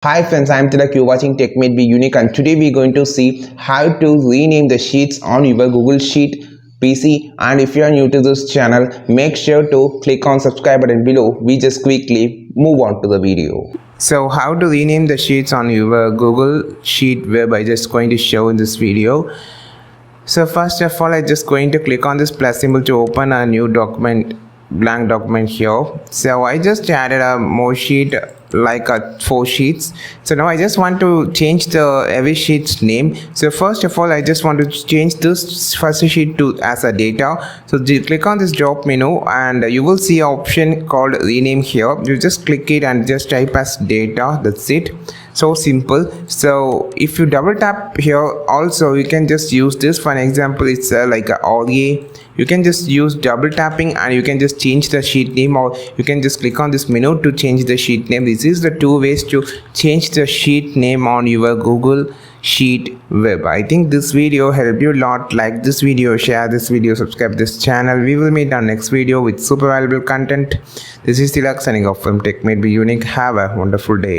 Hi friends, I'm Tilak. You're watching Tech Made Be Unique, and today we're going to see how to rename the sheets on your Google Sheet PC. And if you are new to this channel, make sure to click on subscribe button below. We just quickly move on to the video. So how to rename the sheets on your Google Sheet web, I just going to show in this video. So first of all, I'm just going to click on this plus symbol to open a new document, blank document here. So I just added a more sheet, like 4 sheets. So now I just want to change the every sheet's name. So first of all, I just want to change this first sheet to as a data. So click on this drop menu and you will see an option called rename here. You just click it and just type as data. That's it. So simple. So if you double tap here, also you can just use this. For an example, it's like a RA. You can just use double tapping and you can just change the sheet name, or you can just click on this menu to change the sheet name. This is the two ways to change the sheet name on your Google Sheet web. I think this video helped you a lot. Like this video, share this video, subscribe this channel. We will meet on next video with super valuable content. This is Tilak signing off from Tech Made Be Unique. Have a wonderful day.